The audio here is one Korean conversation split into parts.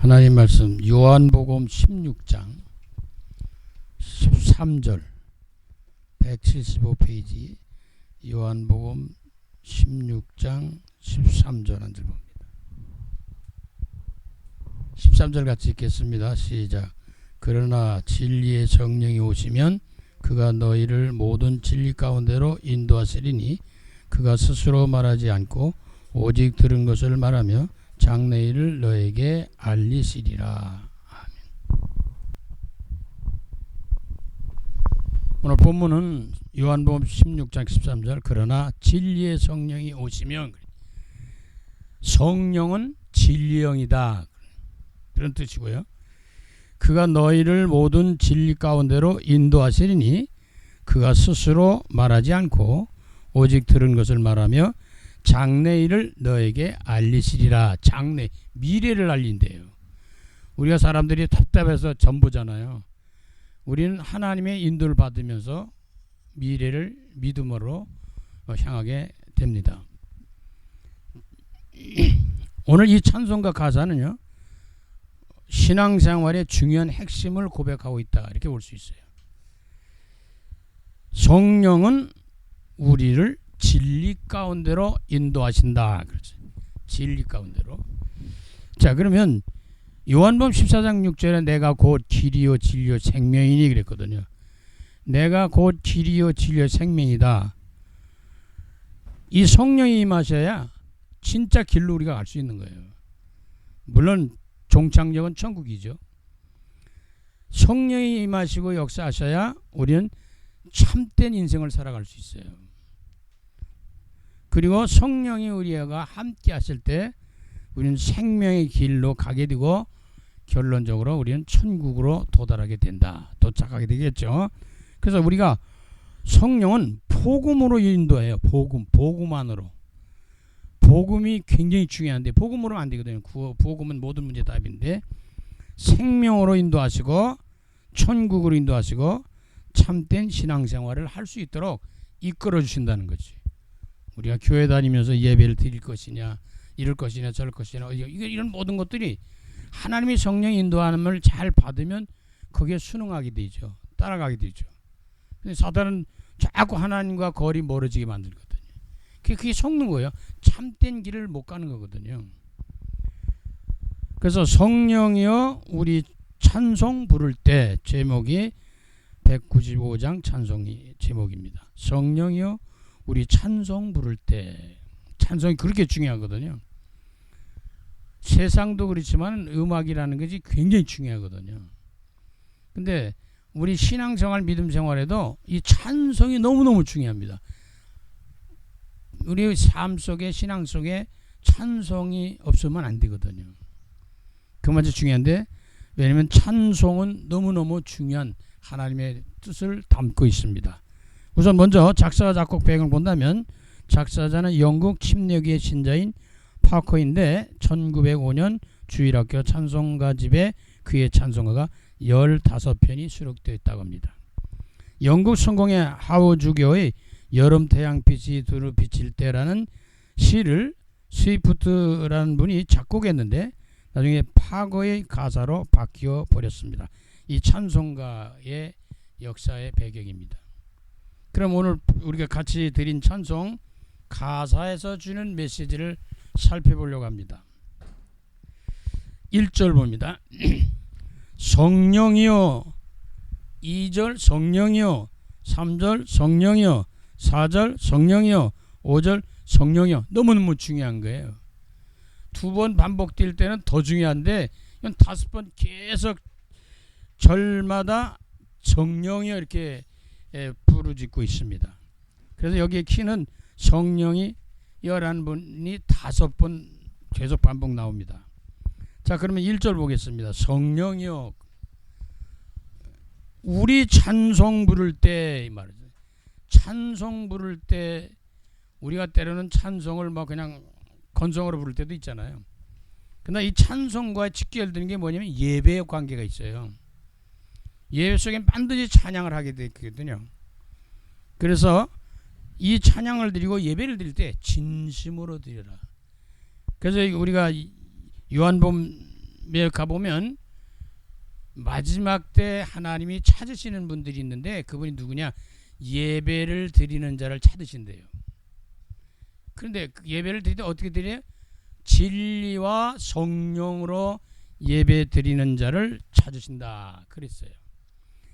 하나님 말씀 요한복음 16장 13절 175페이지 요한복음 16장 13절 한 절 봅니다. 13절 같이 읽겠습니다. 시작. 그러나 진리의 성령이 오시면 그가 너희를 모든 진리 가운데로 인도하시리니 그가 스스로 말하지 않고 오직 들은 것을 말하며 장래일을 너에게 알리시리라. 아멘. 오늘 본문은 요한복음 16장 13절 그러나 진리의 성령이 오시면, 성령은 진리의 영이다, 그런 뜻이고요. 그가 너희를 모든 진리 가운데로 인도하시리니 그가 스스로 말하지 않고 오직 들은 것을 말하며 장래일을 너에게 알리시리라. 장래, 미래를 알린대요. 우리가 사람들이 답답해서 전부잖아요. 우리는 하나님의 인도를 받으면서 미래를 믿음으로 향하게 됩니다. 오늘 이 찬송가 가사는요, 신앙생활의 중요한 핵심을 고백하고 있다, 이렇게 볼 수 있어요. 성령은 우리를 진리 가운데로 인도하신다. 그렇죠. 진리 가운데로. 자, 그러면 요한복음 14장 6절에 내가 곧 길이요 진리요 생명이니 그랬거든요. 내가 곧 길이요 진리요 생명이다. 이 성령이 임하셔야 진짜 길로 우리가 갈 수 있는 거예요. 물론 종착역은 천국이죠. 성령이 임하시고 역사하셔야 우리는 참된 인생을 살아갈 수 있어요. 그리고 성령이 우리와 함께 하실 때 우리는 생명의 길로 가게 되고 결론적으로 우리는 천국으로 도달하게 된다. 도착하게 되겠죠. 그래서 우리가 성령은 복음으로 인도해요. 복음 안으로. 복음이 굉장히 중요한데 복음으로 안 되거든요. 복음은 모든 문제 답인데 생명으로 인도하시고 천국으로 인도하시고 참된 신앙생활을 할 수 있도록 이끌어 주신다는 거지. 우리가 교회 다니면서 예배를 드릴 것이냐, 이럴 것이냐, 저럴 것이냐, 이런 모든 것들이 하나님의 성령 인도함을 잘 받으면 그게 순응하게 되죠. 따라가게 되죠. 근데 사단은 자꾸 하나님과 거리 멀어지게 만들거든요. 그게 속는 거예요. 참된 길을 못 가는 거거든요. 그래서 성령이여 우리 찬송 부를 때, 제목이 195장 찬송이 제목입니다. 성령이여 우리 찬송 부를 때. 찬송이 그렇게 중요하거든요. 세상도 그렇지만 음악이라는 것이 굉장히 중요하거든요. 근데 우리 신앙생활, 믿음생활에도 이 찬송이 너무너무 중요합니다. 우리 삶 속에, 신앙 속에 찬송이 없으면 안 되거든요. 그만큼 중요한데, 왜냐하면 찬송은 너무너무 중요한 하나님의 뜻을 담고 있습니다. 우선 먼저 작사 작곡 배경을 본다면 작사자는 영국 침례교의 신자인 파커인데 1905년 주일학교 찬송가집에 그의 찬송가가 15편이 수록되어 있다고 합니다. 영국 성공의 하워주교의 여름 태양빛이 두루 비칠 때라는 시를 스위프트라는 분이 작곡했는데 나중에 파커의 가사로 바뀌어 버렸습니다. 이 찬송가의 역사의 배경입니다. 그럼 오늘 우리가 같이 드린 찬송 가사에서 주는 메시지를 살펴보려고 합니다. 1절 봅니다. 성령이여, 2절 성령이여, 3절 성령이여, 4절 성령이여, 5절 성령이여. 너무너무 중요한 거예요. 2번 반복될 때는 더 중요한데 5번 계속 절마다 성령이여 이렇게 부르짖고 있습니다. 그래서 여기에 키는 성령이 11분이 5번 계속 반복 나옵니다. 자, 그러면 1절 보겠습니다. 성령이여 우리 찬송 부를 때, 이 말이죠. 찬송 부를 때 우리가 때로는 찬송을 뭐 그냥 건성으로 부를 때도 있잖아요. 그러나 이 찬송과 직결되는 게 뭐냐면 예배의 관계가 있어요. 예배 속엔 반드시 찬양을 하게 되거든요. 그래서 이 찬양을 드리고 예배를 드릴 때 진심으로 드려라. 그래서 우리가 요한복음 가보면 마지막 때 하나님이 찾으시는 분들이 있는데 그분이 누구냐? 예배를 드리는 자를 찾으신대요. 그런데 그 예배를 드릴 때 어떻게 드려요? 진리와 성령으로 예배 드리는 자를 찾으신다 그랬어요.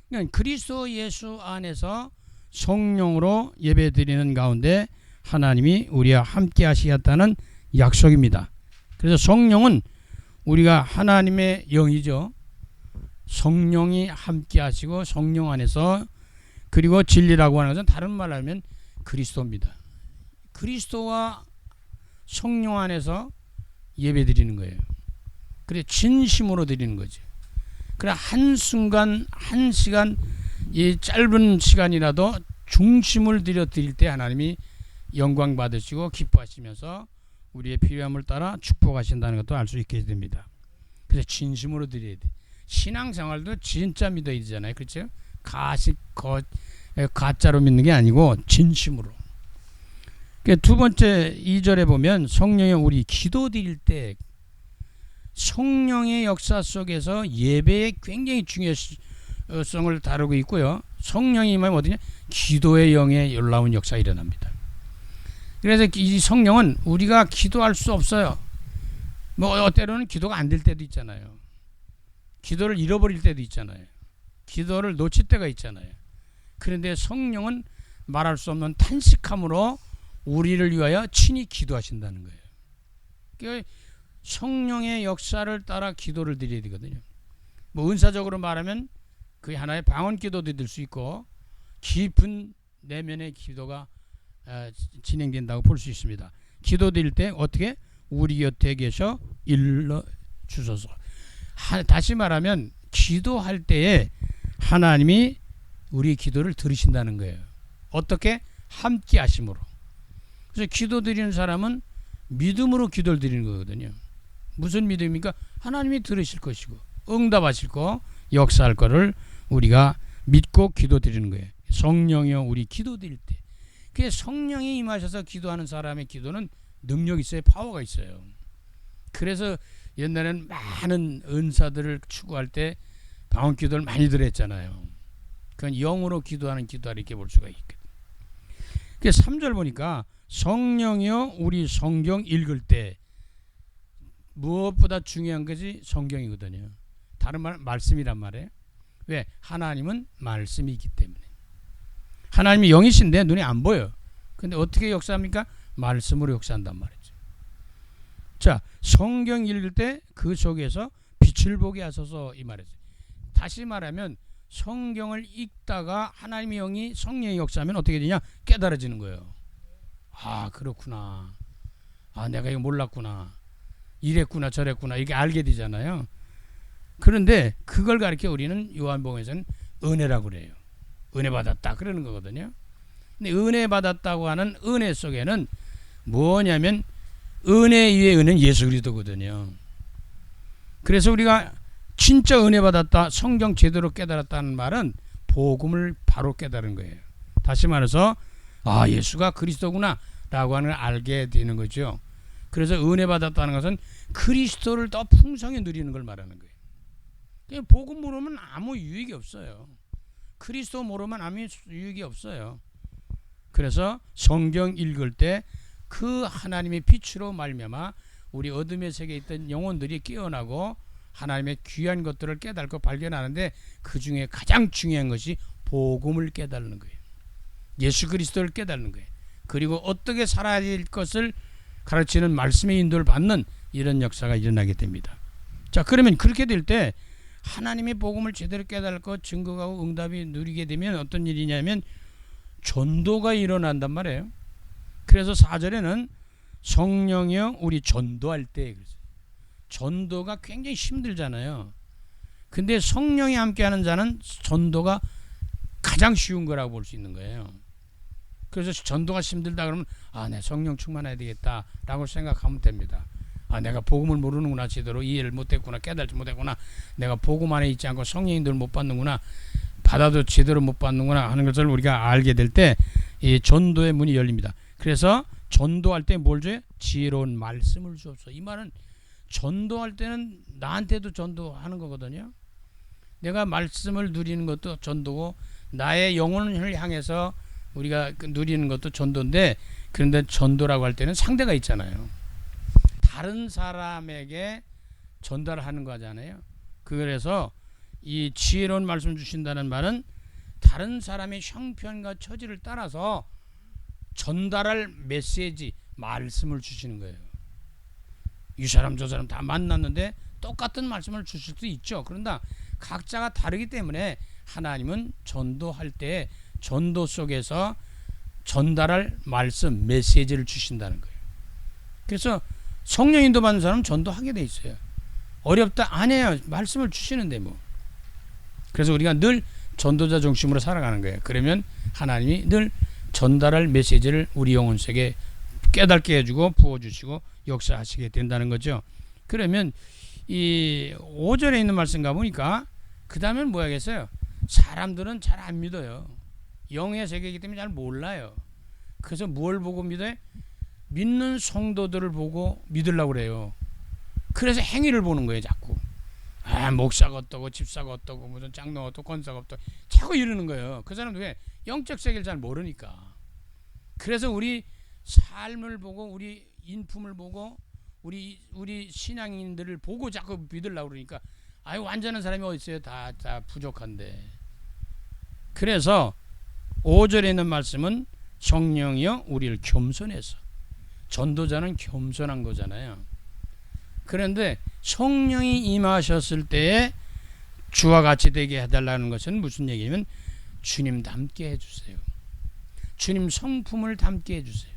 그러니까 그리스도 예수 안에서 성령으로 예배 드리는 가운데 하나님이 우리와 함께 하시겠다는 약속입니다. 그래서 성령은 우리가 하나님의 영이죠. 성령이 함께 하시고 성령 안에서, 그리고 진리라고 하는 것은 다른 말로 하면 그리스도입니다. 그리스도와 성령 안에서 예배 드리는 거예요. 그래 진심으로 드리는 거죠. 그래 한순간 한 시간, 이 짧은 시간이라도 중심을 들여 드릴 때 하나님이 영광 받으시고 기뻐하시면서 우리의 필요함을 따라 축복하신다는 것도 알 수 있게 됩니다. 그래서 진심으로 드려야 돼. 신앙생활도 진짜 믿어야 되잖아요. 그렇죠? 가짜로 믿는 게 아니고 진심으로. 두 번째 2절에 보면 성령의 우리 기도 드릴 때 성령의 역사 속에서 예배의 굉장히 중요성을 다루고 있고요. 성령이 임하면 어디냐? 기도의 영의 놀라운 역사가 일어납니다. 그래서 이 성령은 우리가 기도할 수 없어요. 뭐 때로는 기도가 안 될 때도 있잖아요. 기도를 잃어버릴 때도 있잖아요. 기도를 놓칠 때가 있잖아요. 그런데 성령은 말할 수 없는 탄식함으로 우리를 위하여 친히 기도하신다는 거예요. 그러니까 성령의 역사를 따라 기도를 드려야 되거든요. 뭐 은사적으로 말하면 그게 하나의 방언 기도도 될 수 있고 깊은 내면의 기도가 진행된다고 볼 수 있습니다. 기도 드릴 때 어떻게? 우리 곁에 계셔 일러 주소서. 다시 말하면 기도할 때에 하나님이 우리 기도를 들으신다는 거예요. 어떻게? 함께 하심으로. 그래서 기도 드리는 사람은 믿음으로 기도를 드리는 거거든요. 무슨 믿음입니까? 하나님이 들으실 것이고 응답하실 거, 역사할 거를 우리가 믿고 기도 드리는 거예요. 성령이여 우리 기도 드릴 때. 그게 성령이 임하셔서 기도하는 사람의 기도는 능력이 있어요. 파워가 있어요. 그래서 옛날에는 많은 은사들을 추구할 때 방언 기도를 많이들 했잖아요. 그건 영으로 기도하는 기도라 이렇게 볼 수가 있거든요. 그래서 3절 보니까 성령이여 우리 성경 읽을 때, 무엇보다 중요한 것이 성경이거든요. 다른 말 말씀이란 말이에요. 왜? 하나님은 말씀이 있기 때문에. 하나님이 영이신데 눈에 안 보여. 근데 어떻게 역사합니까? 말씀으로 역사한단 말이죠. 자, 성경 읽을 때 그 속에서 빛을 보게 하소서 이 말이죠. 다시 말하면 성경을 읽다가 하나님의 영이 성령의 역사하면 어떻게 되냐? 깨달아지는 거예요. 아 그렇구나. 아 내가 이거 몰랐구나. 이랬구나 저랬구나 이게 알게 되잖아요. 그런데 그걸 가리켜 우리는 요한복음에서는 은혜라고 그래요. 은혜 받았다 그러는 거거든요. 근데 은혜 받았다고 하는 은혜 속에는 뭐냐면 은혜 위에 은혜는 예수 그리스도거든요. 그래서 우리가 진짜 은혜 받았다, 성경 제대로 깨달았다는 말은 복음을 바로 깨달은 거예요. 다시 말해서 아 예수가 그리스도구나 라고 하는 걸 알게 되는 거죠. 그래서 은혜 받았다는 것은 그리스도를 더 풍성히 누리는 걸 말하는 거예요. 복음 모르면 아무 유익이 없어요. 그리스도 모르면 아무 유익이 없어요. 그래서 성경 읽을 때 그 하나님의 빛으로 말미암아 우리 어둠의 세계에 있던 영혼들이 깨어나고 하나님의 귀한 것들을 깨닫고 발견하는데 그 중에 가장 중요한 것이 복음을 깨닫는 거예요. 예수 그리스도를 깨닫는 거예요. 그리고 어떻게 살아야 될 것을 가르치는 말씀의 인도를 받는 이런 역사가 일어나게 됩니다. 자, 그러면 그렇게 될 때 하나님의 복음을 제대로 깨닫고 증거하고 응답이 누리게 되면 어떤 일이냐면 전도가 일어난단 말이에요. 그래서 4절에는 성령이여 우리 전도할 때 그랬어요. 전도가 굉장히 힘들잖아요. 근데 성령이 함께하는 자는 전도가 가장 쉬운 거라고 볼 수 있는 거예요. 그래서 전도가 힘들다 그러면 아, 내 성령 충만해야 되겠다라고 생각하면 됩니다. 아, 내가 복음을 모르는구나, 제대로 이해를 못했구나, 깨달지 못했구나, 내가 복음 안에 있지 않고 성령님들을 못 받는구나, 받아도 제대로 못 받는구나 하는 것을 우리가 알게 될 때 이 전도의 문이 열립니다. 그래서 전도할 때 뭘 줘요? 지혜로운 말씀을 주옵소서. 이 말은 전도할 때는 나한테도 전도하는 거거든요. 내가 말씀을 누리는 것도 전도고 나의 영혼을 향해서 우리가 누리는 것도 전도인데, 그런데 전도라고 할 때는 상대가 있잖아요. 다른 사람에게 전달하는 거잖아요. 그래서 이 지혜로운 말씀 주신다는 말은 다른 사람의 형편과 처지를 따라서 전달할 메시지, 말씀을 주시는 거예요. 이 사람 저 사람 다 만났는데 똑같은 말씀을 주실 수 있죠. 그런데 각자가 다르기 때문에 하나님은 전도할 때 전도 속에서 전달할 말씀, 메시지를 주신다는 거예요. 그래서 성령 인도 받는 사람은 전도하게 돼 있어요. 어렵다 안 해요. 말씀을 주시는데 뭐. 그래서 우리가 늘 전도자 중심으로 살아가는 거예요. 그러면 하나님이 늘 전달할 메시지를 우리 영혼 속에 깨닫게 해주고 부어주시고 역사하시게 된다는 거죠. 그러면 이 5절에 있는 말씀 가보니까 그 다음엔 뭐 하겠어요? 사람들은 잘 안 믿어요. 영의 세계이기 때문에 잘 몰라요. 그래서 뭘 보고 믿어요? 믿는 성도들을 보고 믿으려고 그래요. 그래서 행위를 보는 거예요. 자꾸 목사가 어떠고 집사가 어떠고 무슨 장로가 어떠고 권사가 어떠고 자꾸 이러는 거예요. 그 사람들 왜? 영적 세계를 잘 모르니까. 그래서 우리 삶을 보고 우리 인품을 보고 우리 신앙인들을 보고 자꾸 믿으려고 그러니까 완전한 사람이 어디 있어요? 다 부족한데. 그래서 5절에 있는 말씀은 성령이여 우리를 겸손해서, 전도자는 겸손한 거잖아요. 그런데 성령이 임하셨을 때에 주와 같이 되게 해달라는 것은 무슨 얘기냐면 주님 닮게 해주세요. 주님 성품을 닮게 해주세요.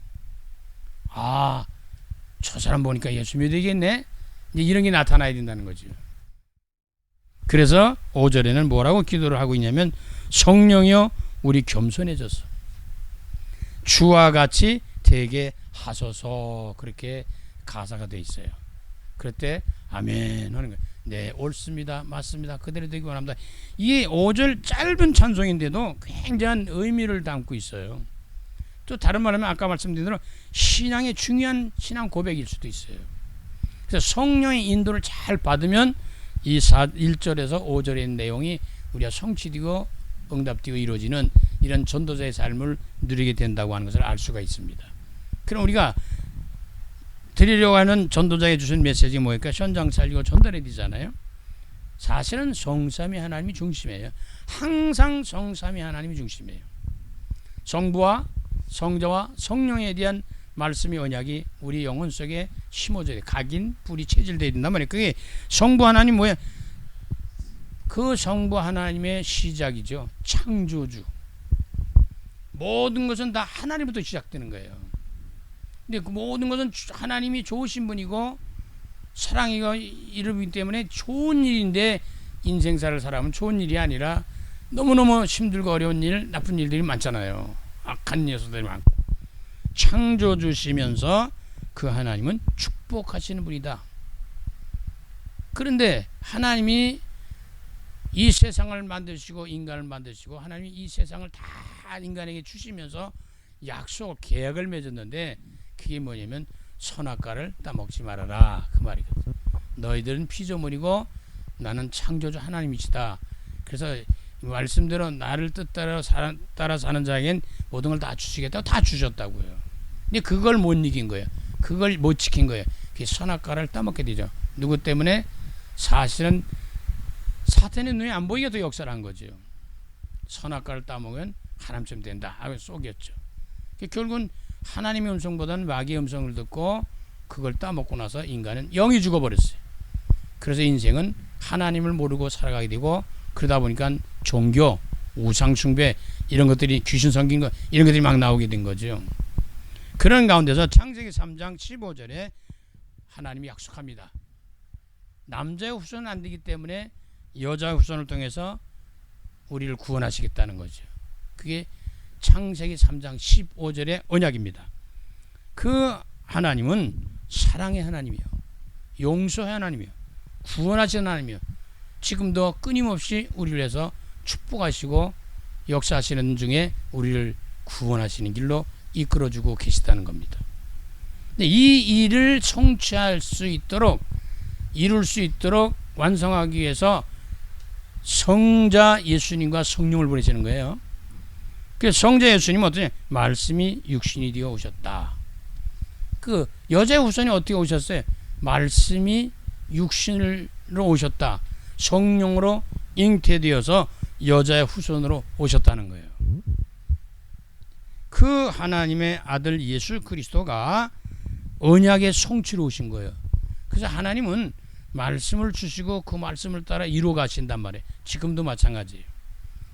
저 사람 보니까 예수 믿어야겠네. 이제 이런 게 나타나야 된다는 거죠. 그래서 5절에는 뭐라고 기도를 하고 있냐면 성령이여 우리 겸손해져서 주와 같이 되게 하소서, 그렇게 가사가 돼 있어요. 그럴 때 아멘 하는 거예요. 네, 옳습니다, 맞습니다, 그대로 되기 원합니다. 이 5절 짧은 찬송인데도 굉장한 의미를 담고 있어요. 또 다른 말하면 아까 말씀드린 대로 신앙의 중요한 신앙 고백일 수도 있어요. 그래서 성령의 인도를 잘 받으면 이 1절에서 5절의 내용이 우리가 성취되고 응답되고 이루어지는 이런 전도자의 삶을 누리게 된다고 하는 것을 알 수가 있습니다. 그럼 우리가 드리려고 하는 전도자에 주신 메시지가 뭐일까? 현장 살리고 전달해야 되잖아요. 사실은 성삼위 하나님이 중심이에요. 항상 성삼위 하나님이 중심이에요. 성부와 성자와 성령에 대한 말씀이 언약이 우리 영혼 속에 심어져야 돼. 각인, 뿌리, 체질되어야 된단 말이에요. 그게 성부 하나님 뭐예요? 그 성부 하나님의 시작이죠. 창조주. 모든 것은 다 하나님부터 시작되는 거예요. 근데 그 모든 것은 하나님이 좋으신 분이고 사랑이가 이르기 때문에 좋은 일인데, 인생사를 살아가면 좋은 일이 아니라 너무너무 힘들고 어려운 일, 나쁜 일들이 많잖아요. 악한 요소들이 많고. 창조주시면서 그 하나님은 축복하시는 분이다. 그런데 하나님이 이 세상을 만드시고 인간을 만드시고 하나님이 이 세상을 다 인간에게 주시면서 약속, 계약을 맺었는데 그게 뭐냐면 선악과를 따먹지 말아라, 그 말이거든. 너희들은 피조물이고 나는 창조주 하나님이시다. 그래서 말씀대로 나를 뜻따라 따라 사는 자에겐 모든 걸 다 주시겠다고 다 주셨다고요. 근데 그걸 못 이긴 거예요. 그걸 못 지킨 거예요. 그 선악과를 따먹게 되죠. 누구 때문에? 사실은 사탄의 눈에 안 보이게 더 역사를 한 거죠. 선악과를 따먹으면 하나님처럼 된다 하고 속였죠. 결국은 하나님의 음성보다는 마귀의 음성을 듣고 그걸 따먹고 나서 인간은 영이 죽어버렸어요. 그래서 인생은 하나님을 모르고 살아가게 되고, 그러다 보니까 종교, 우상숭배 이런 것들이, 귀신 섬긴 것 이런 것들이 막 나오게 된 거죠. 그런 가운데서 창세기 3장 15절에 하나님이 약속합니다. 남자의 후손은 안 되기 때문에 여자의 후손을 통해서 우리를 구원하시겠다는 거죠. 그게 창세기 3장 15절의 언약입니다. 그 하나님은 사랑의 하나님이요, 용서의 하나님이요, 구원하시는 하나님이요, 지금도 끊임없이 우리를 위해서 축복하시고 역사하시는 중에 우리를 구원하시는 길로 이끌어주고 계시다는 겁니다. 이 일을 성취할 수 있도록 이룰 수 있도록 완성하기 위해서 성자 예수님과 성령을 보내시는 거예요. 그래서 성자 예수님은 어떠냐? 말씀이 육신이 되어 오셨다. 그 여자의 후손이 어떻게 오셨어요? 말씀이 육신으로 오셨다. 성령으로 잉태되어서 여자의 후손으로 오셨다는 거예요. 그 하나님의 아들 예수 그리스도가 언약의 성취로 오신 거예요. 그래서 하나님은 말씀을 주시고 그 말씀을 따라 이루어 가신단 말이에요. 지금도 마찬가지예요.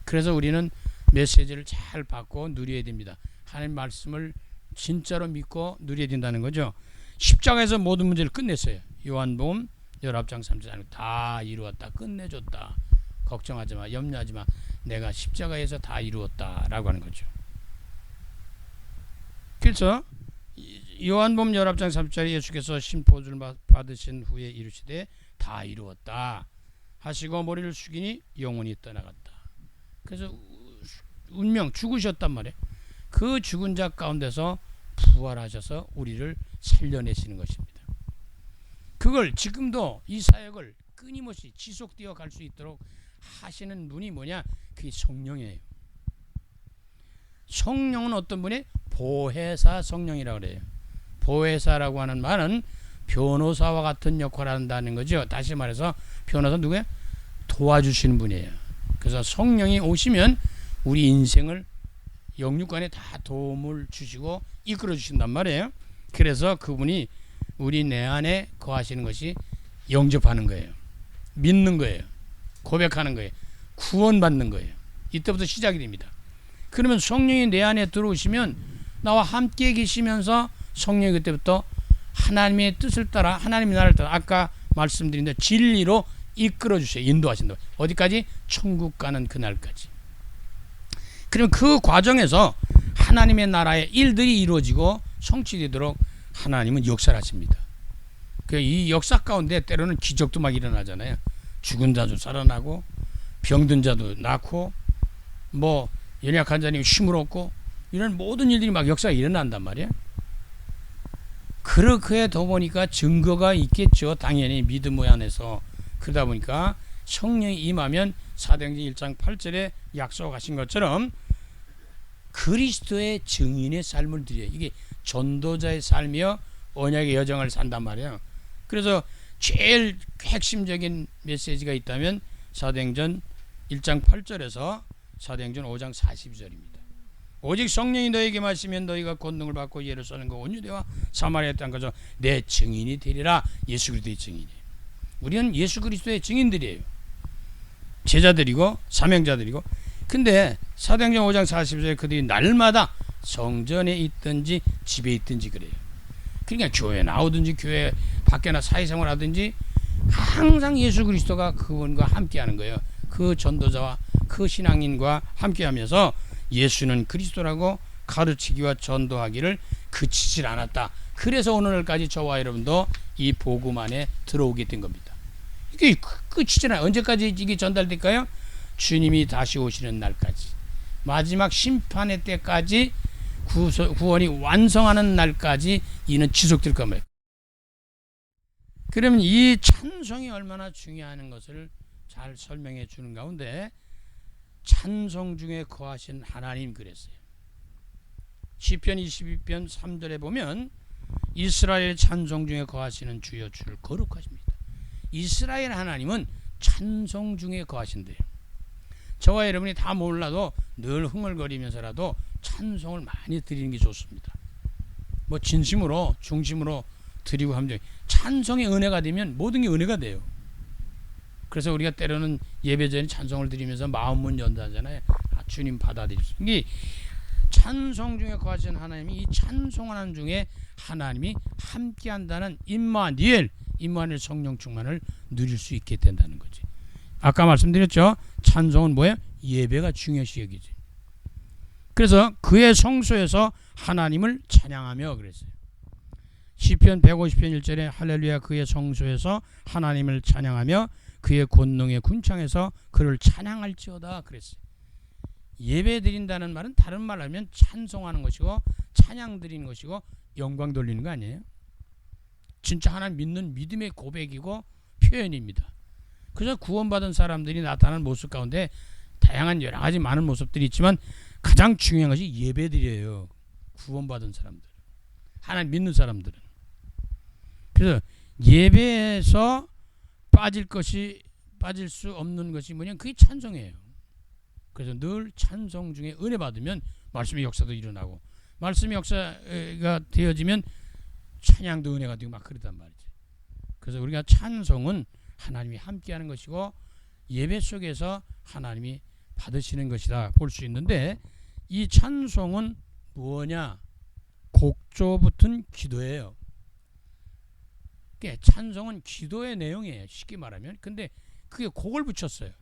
그래서 우리는 메시지를 잘 받고 누려야 됩니다. 하나님 말씀을 진짜로 믿고 누려야 된다는 거죠. 십자가에서 모든 문제를 끝냈어요. 요한복음 19장 3절 다 이루었다. 끝내줬다. 걱정하지 마. 염려하지 마. 내가 십자가에서 다 이루었다. 라고 하는 거죠. 그래서 요한복음 19장 3절에 예수께서 심포주를 받으신 후에 이르시되 다 이루었다 하시고 머리를 숙이니 영혼이 떠나갔다. 그래서 운명 죽으셨단 말이에요. 그 죽은 자 가운데서 부활하셔서 우리를 살려내시는 것입니다. 그걸 지금도 이 사역을 끊임없이 지속되어 갈 수 있도록 하시는 분이 뭐냐? 그게 성령이에요. 성령은 어떤 분이? 보혜사 성령이라고 그래요. 보혜사라고 하는 말은 변호사와 같은 역할을 한다는 거죠. 다시 말해서 변호사 누구예요? 도와주시는 분이에요. 그래서 성령이 오시면 우리 인생을 영육간에 다 도움을 주시고 이끌어 주신단 말이에요. 그래서 그분이 우리 내 안에 거하시는 것이 영접하는 거예요. 믿는 거예요. 고백하는 거예요. 구원받는 거예요. 이때부터 시작이 됩니다. 그러면 성령이 내 안에 들어오시면 나와 함께 계시면서 성령이 그때부터 하나님의 뜻을 따라 하나님의 나라를 따라 아까 말씀드린 대로 진리로 이끌어 주셔요. 인도하신다. 어디까지? 천국 가는 그날까지. 그럼 그 과정에서 하나님의 나라의 일들이 이루어지고 성취되도록 하나님은 역사를 하십니다. 이 역사 가운데 때로는 기적도 막 일어나잖아요. 죽은 자도 살아나고 병든 자도 낫고 뭐 연약한 자님 힘을 얻고 이런 모든 일들이 막 역사가 일어난단 말이에요. 그렇게 더 보니까 증거가 있겠죠. 당연히 믿음의 안에서. 그러다 보니까 성령이 임하면 사도행전 1장 8절에 약속하신 것처럼 그리스도의 증인의 삶을 드려요. 이게 전도자의 삶이요 언약의 여정을 산단 말이에요. 그래서 제일 핵심적인 메시지가 있다면 사도행전 1장 8절에서 사도행전 5장 42절입니다. 오직 성령이 너에게 마시면 너희가 권능을 받고 예루살렘과 온 유대와 사마리아 땅까지 내 증인이 되리라. 예수 그리스도의 증인이에요. 우리는 예수 그리스도의 증인들이에요. 제자들이고 사명자들이고. 근데 사도행전 5장 40절에 그들이 날마다 성전에 있든지 집에 있든지 그래요. 그러니까 교회 나오든지 교회 밖에나 사회생활 하든지 항상 예수 그리스도가 그분과 함께하는 거예요. 그 전도자와 그 신앙인과 함께하면서 예수는 그리스도라고 가르치기와 전도하기를 그치질 않았다. 그래서 오늘까지 저와 여러분도 이 복음 안에 들어오게 된 겁니다. 이게 끝이지 않아요. 언제까지 이게 전달될까요? 주님이 다시 오시는 날까지, 마지막 심판의 때까지, 구원이 완성하는 날까지 이는 지속될 겁니다. 그러면 이 찬송이 얼마나 중요한 것을 잘 설명해 주는 가운데 찬송 중에 거하신 하나님 그랬어요. 시편 22편 3절에 보면 이스라엘 찬송 중에 거하시는 주여 주를 거룩하십니다. 이스라엘 하나님은 찬송 중에 거하신대요. 저와 여러분이 다 몰라도 늘 흥얼거리면서라도 찬송을 많이 드리는 게 좋습니다. 뭐 진심으로 중심으로 드리고 하면 찬송의 은혜가 되면 모든 게 은혜가 돼요. 그래서 우리가 때로는 예배 전에 찬송을 드리면서 마음문 연다잖아요. 주님 받아들이십시오. 이게 찬송 중에 거하신 하나님이 이 찬송하는 중에 하나님이 함께한다는 임마누엘 성령 충만을 누릴 수 있게 된다는 거지. 아까 말씀드렸죠. 찬송은 뭐예요? 예배가 중요시 여기지. 그래서 그의 성소에서 하나님을 찬양하며 그랬어요. 시편 150편 1절에 할렐루야 그의 성소에서 하나님을 찬양하며 그의 권능의 군창에서 그를 찬양할지어다 그랬어요. 예배 드린다는 말은 다른 말로 하면 찬송하는 것이고 찬양 드리는 것이고 영광 돌리는 거 아니에요? 진짜 하나님 믿는 믿음의 고백이고 표현입니다. 그래서 구원받은 사람들이 나타나는 모습 가운데 다양한 여러 가지 많은 모습들이 있지만 가장 중요한 것이 예배드려요. 구원받은 사람들, 하나님 믿는 사람들은. 그래서 예배에서 빠질 수 없는 것이 뭐냐면 그게 찬송이에요. 그래서 늘 찬송 중에 은혜 받으면 말씀의 역사도 일어나고, 말씀의 역사가 되어지면 찬양도 은혜가 되고 막 그러단 말이죠. 그래서 우리가 찬송은 하나님이 함께하는 것이고 예배 속에서 하나님이 받으시는 것이다 볼 수 있는데, 이 찬송은 뭐냐? 곡조 붙은 기도예요. 찬송은 기도의 내용이에요, 쉽게 말하면. 근데 그게 곡을 붙였어요.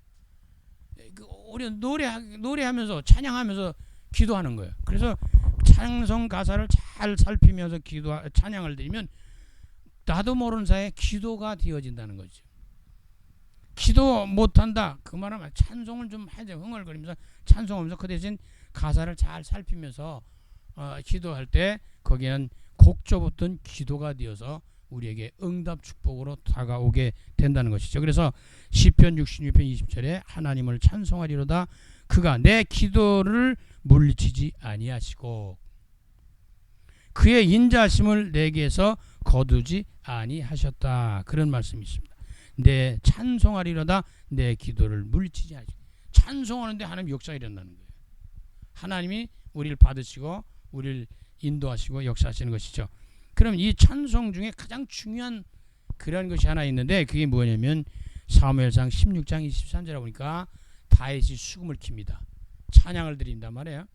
우리 노래하면서 찬양하면서 기도하는 거예요. 그래서 찬송 가사를 잘 살피면서 찬양을 드리면 나도 모르는 사이에 기도가 되어진다는 거죠. 기도 못한다 그 말하면 찬송을 좀 하자, 흥얼거리면서 찬송하면서 그 대신 가사를 잘 살피면서 기도할 때 거기에는 곡조 붙은 기도가 되어서 우리에게 응답 축복으로 다가오게 된다는 것이죠. 그래서 시편 66편 20절에 하나님을 찬송하리로다 그가 내 기도를 물리치지 아니하시고 그의 인자하심을 내게서 거두지 아니하셨다, 그런 말씀이 있습니다. 내 찬송하리로다 내 기도를 물리치지 아니하시고, 찬송하는데 하나님 역사가 일어나는 거예요. 하나님이 우리를 받으시고 우리를 인도하시고 역사하시는 것이죠. 그럼 이 찬송 중에 가장 중요한 그런 것이 하나 있는데 그게 뭐냐면 사무엘상 16장 23절에 보니까 다윗이 수금을 킵니다. 찬양을 드린단 말이에요.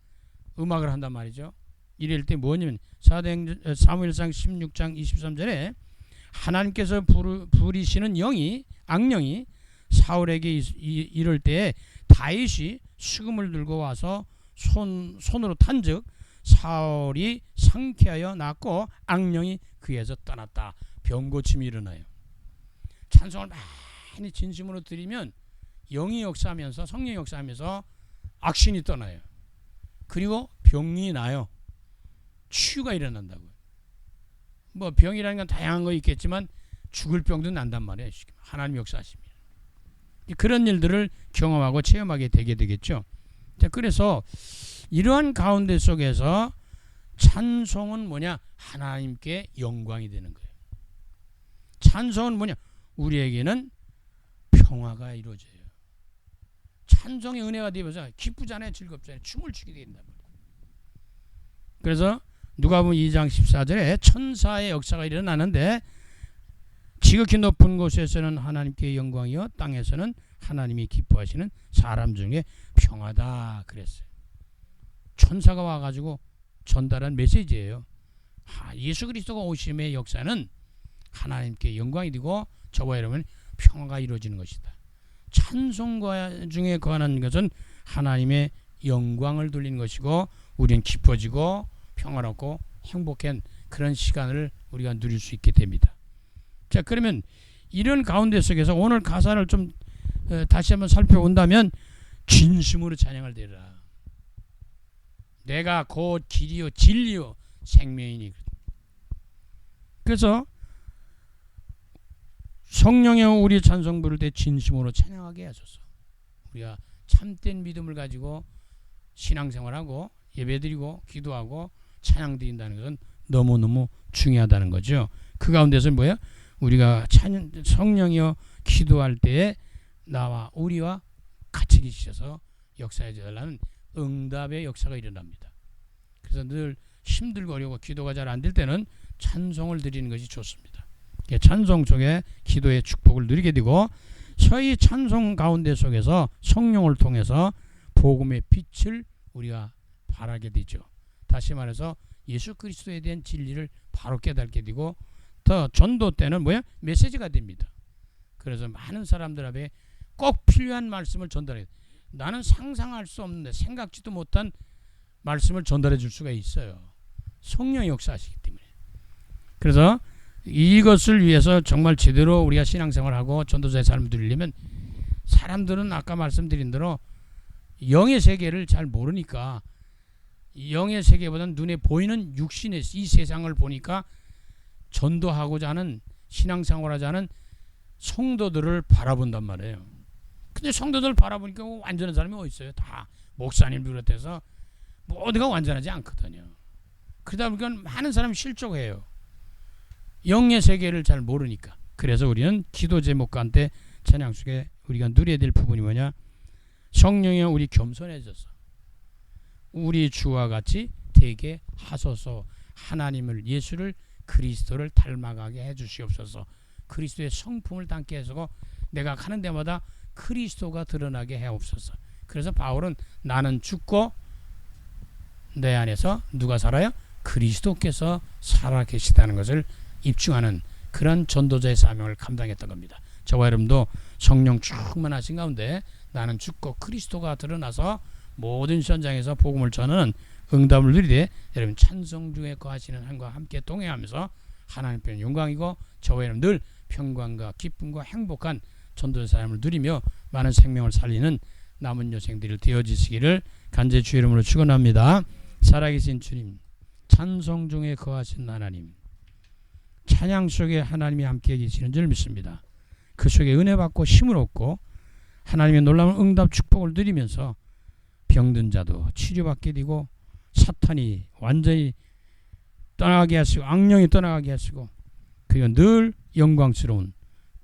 음악을 한단 말이죠. 이럴 때 뭐냐면 사무엘상 16장 23절에 하나님께서 부리시는 악령이 사울에게 이럴 때에 다윗이 수금을 들고 와서 손으로 탄즉 사울이 상쾌하여 낫고 악령이 그에서 떠났다. 병고침이 일어나요. 찬송을 많이 진심으로 드리면 영이 역사하면서 성령이 역사하면서 악신이 떠나요. 그리고 병이 나요. 치유가 일어난다고요. 뭐 병이라는 건 다양한 거 있겠지만 죽을 병도 난단 말이에요. 하나님 역사하십니다. 그런 일들을 경험하고 체험하게 되게 되겠죠. 자, 그래서 이러한 가운데 속에서 찬송은 뭐냐? 하나님께 영광이 되는 거예요. 찬송은 뭐냐? 우리에게는 평화가 이루어져요. 찬송의 은혜가 되어서 기쁘잖아요, 즐겁잖아요, 춤을 추게 된단 말이에요. 그래서 누가복음 2장 14절에 천사의 역사가 일어나는데 지극히 높은 곳에서는 하나님께 영광이요 땅에서는 하나님이 기뻐하시는 사람 중에 평화다 그랬어요. 천사가 와가지고 전달한 메시지예요. 예수 그리스도가 오심의 역사는 하나님께 영광이 되고 저와 여러분 평화가 이루어지는 것이다. 찬송가 중에 관한 것은 하나님의 영광을 돌리는 것이고 우리는 기뻐지고 평화롭고 행복한 그런 시간을 우리가 누릴 수 있게 됩니다. 자, 그러면 이런 가운데 속에서 오늘 가사를 좀 다시 한번 살펴본다면 진심으로 찬양을 드리라. 내가 곧 길이요 진리요 생명이니. 그래서 성령의 우리 찬송 부를 때 진심으로 찬양하게 하소서. 우리가 참된 믿음을 가지고 신앙생활하고 예배드리고 기도하고 찬양드린다는 것은 너무너무 중요하다는 거죠. 그 가운데서 뭐야? 우리가 성령이여 기도할 때에 나와 우리와 같이 계셔서 역사해 달라는 응답의 역사가 일어납니다. 그래서 늘 힘들고 어려워 기도가 잘 안 될 때는 찬송을 드리는 것이 좋습니다. 찬송 속에 기도의 축복을 누리게 되고 이 찬송 가운데 속에서 성령을 통해서 복음의 빛을 우리가 발하게 되죠. 다시 말해서 예수 그리스도에 대한 진리를 바로 깨닫게 되고 더 전도 때는 뭐야? 메시지가 됩니다. 그래서 많은 사람들 앞에 꼭 필요한 말씀을 전달해요. 나는 상상할 수 없는데 생각지도 못한 말씀을 전달해 줄 수가 있어요. 성령의 역사하시기 때문에. 그래서 이것을 위해서 정말 제대로 우리가 신앙생활하고 전도자의 삶을 누리려면 사람들은 아까 말씀드린 대로 영의 세계를 잘 모르니까 영의 세계보다는 눈에 보이는 육신의 이 세상을 보니까 전도하고자 하는 신앙생활하자 하는 성도들을 바라본단 말이에요. 근데 성도들을 바라보니까 완전한 사람이 어디 있어요? 다 목사님 비롯해서 모두가 완전하지 않거든요. 그러다 보니까 많은 사람이 실족해요. 영의 세계를 잘 모르니까. 그래서 우리는 기도 제목 가운데 찬양 속에 우리가 누려야 될 부분이 뭐냐? 성령이여 우리 겸손해져서 우리 주와 같이 되게 하소서. 하나님을 예수를 그리스도를 닮아가게 해주시옵소서. 그리스도의 성품을 담게 해서 내가 가는 데마다 그리스도가 드러나게 해옵소서. 그래서 바울은 나는 죽고 내 안에서 누가 살아요? 그리스도께서 살아계시다는 것을 입증하는 그런 전도자의 사명을 감당했던 겁니다. 저와 여러분도 성령 충만하신 가운데 나는 죽고 그리스도가 드러나서 모든 현장에서 복음을 전하는 응답을 누리되 여러분 찬송 중에 거하시는 하나님과 함께 동행하면서 하나님께 영광이고 저와 여러분 늘 평강과 기쁨과 행복한 전도의 삶을 누리며 많은 생명을 살리는 남은 여생들이 되어지시기를 간절히 주의 이름으로 축원합니다. 살아계신 주님, 찬송 중에 거하신 하나님, 찬양 속에 하나님이 함께 계시는 줄 믿습니다. 그 속에 은혜 받고 힘을 얻고 하나님의 놀라운 응답 축복을 누리면서 병든 자도 치료받게 되고 사탄이 완전히 떠나가게 하시고 악령이 떠나가게 하시고 그리고 늘 영광스러운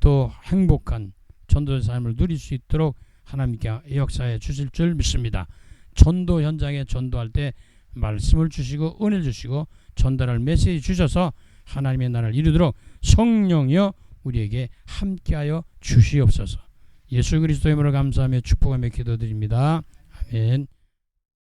또 행복한 전도의 삶을 누릴 수 있도록 하나님께 역사해 주실 줄 믿습니다. 전도 현장에 전도할 때 말씀을 주시고 은혜를 주시고 전달할 메시지 주셔서 하나님의 나라를 이루도록 성령이여 우리에게 함께하여 주시옵소서. 예수 그리스도의 이름으로 감사하며 축복하며 기도드립니다. 아멘.